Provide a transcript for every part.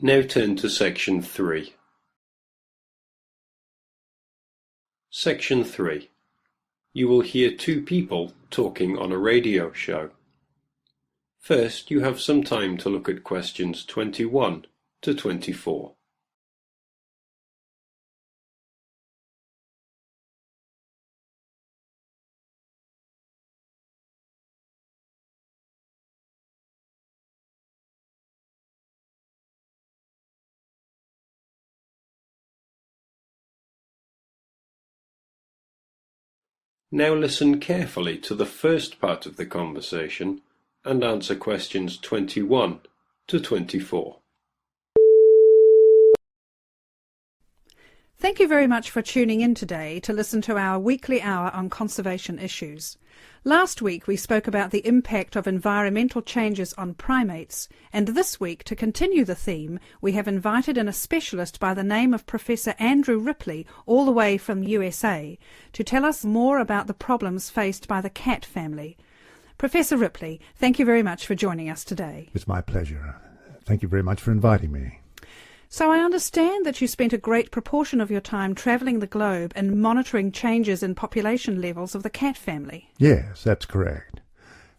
Now turn to Section 3. Section 3. You will hear two people talking on a radio show. First, you have some time to look at questions 21 to 24. Now listen carefully to the first part of the conversation and answer questions 21 to 24. Thank you very much for tuning in today to listen to our weekly hour on conservation issues. Last week we spoke about the impact of environmental changes on primates, and this week, to continue the theme, we have invited in a specialist by the name of Professor Andrew Ripley, all the way from USA, to tell us more about the problems faced by the cat family. Professor Ripley, thank you very much for joining us today. It's my pleasure. Thank you very much for inviting me. So I understand that you spent a great proportion of your time travelling the globe and monitoring changes in population levels of the cat family. Yes, that's correct.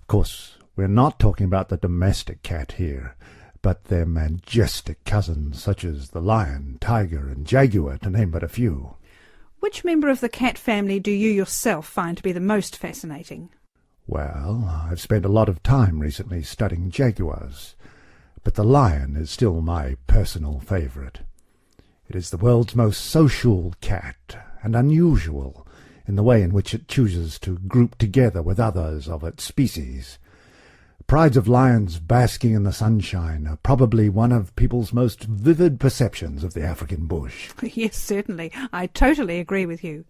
Of course, we're not talking about the domestic cat here, but their majestic cousins such as the lion, tiger and jaguar, to name but a few. Which member of the cat family do you yourself find to be the most fascinating? Well, I've spent a lot of time recently studying jaguars, but the lion is still my personal favourite. It is the world's most social cat, and unusual in the way in which it chooses to group together with others of its species. Prides of lions basking in the sunshine are probably one of people's most vivid perceptions of the African bush. Yes, certainly. I totally agree with you.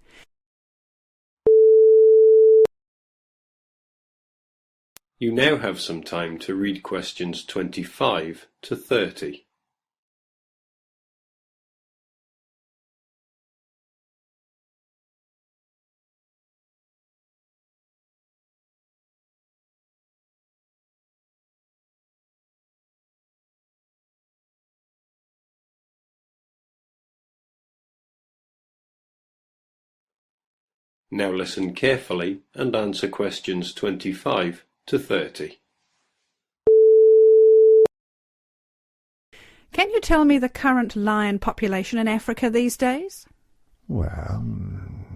You now have some time to read questions 25 to 30. Now listen carefully and answer questions 25 to 30. Can you tell me the current lion population in Africa these days? Well,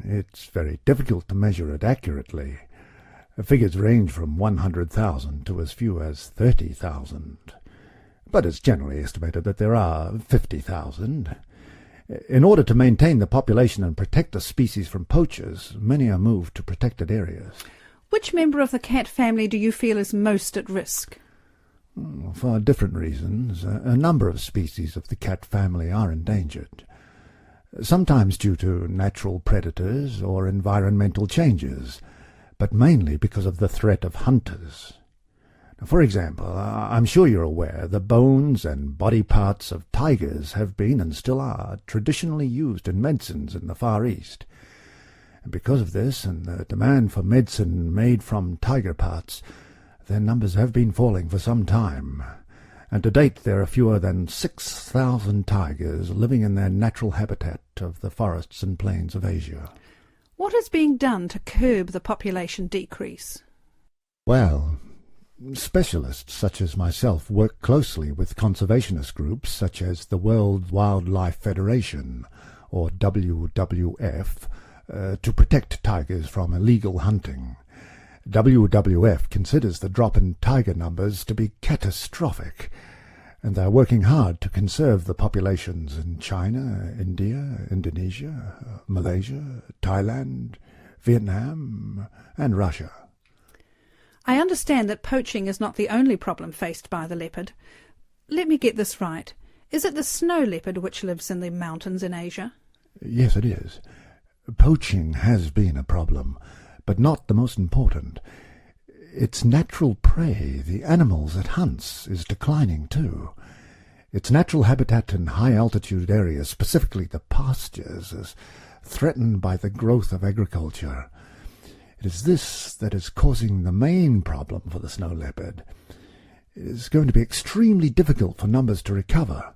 it's very difficult to measure it accurately. Figures range from 100,000 to as few as 30,000. But it's generally estimated that there are 50,000. In order to maintain the population and protect the species from poachers, many are moved to protected areas. Which member of the cat family do you feel is most at risk? For different reasons, a number of species of the cat family are endangered, sometimes due to natural predators or environmental changes, but mainly because of the threat of hunters. For example, I'm sure you're aware the bones and body parts of tigers have been and still are traditionally used in medicines in the Far East. Because of this and the demand for medicine made from tiger parts, their numbers have been falling for some time, and to date there are fewer than 6,000 tigers living in their natural habitat of the forests and plains of Asia. What is being done to curb the population decrease? Well, specialists such as myself work closely with conservationist groups such as the World Wildlife Federation, or WWF, to protect tigers from illegal hunting. WWF considers the drop in tiger numbers to be catastrophic, and they are working hard to conserve the populations in China, India, Indonesia, Malaysia, Thailand, Vietnam, and Russia. I understand that poaching is not the only problem faced by the leopard. Let me get this right. Is it the snow leopard which lives in the mountains in Asia? Yes, it is. Poaching has been a problem, but not the most important. Its natural prey, the animals it hunts, is declining too. Its natural habitat in high-altitude areas, specifically the pastures, is threatened by the growth of agriculture. It is this that is causing the main problem for the snow leopard. It is going to be extremely difficult for numbers to recover,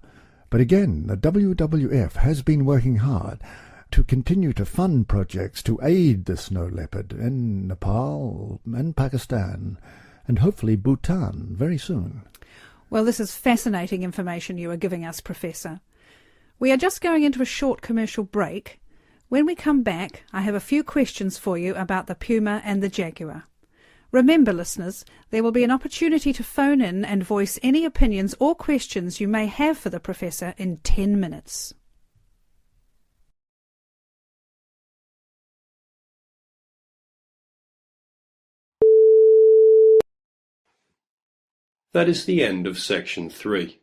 But again, the WWF has been working hard to continue to fund projects to aid the snow leopard in Nepal and Pakistan, and hopefully Bhutan very soon. Well, this is fascinating information you are giving us, Professor. We are just going into a short commercial break. When we come back, I have a few questions for you about the puma and the jaguar. Remember, listeners, there will be an opportunity to phone in and voice any opinions or questions you may have for the Professor in 10 minutes. That is the end of section 3.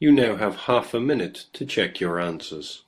You now have half a minute to check your answers.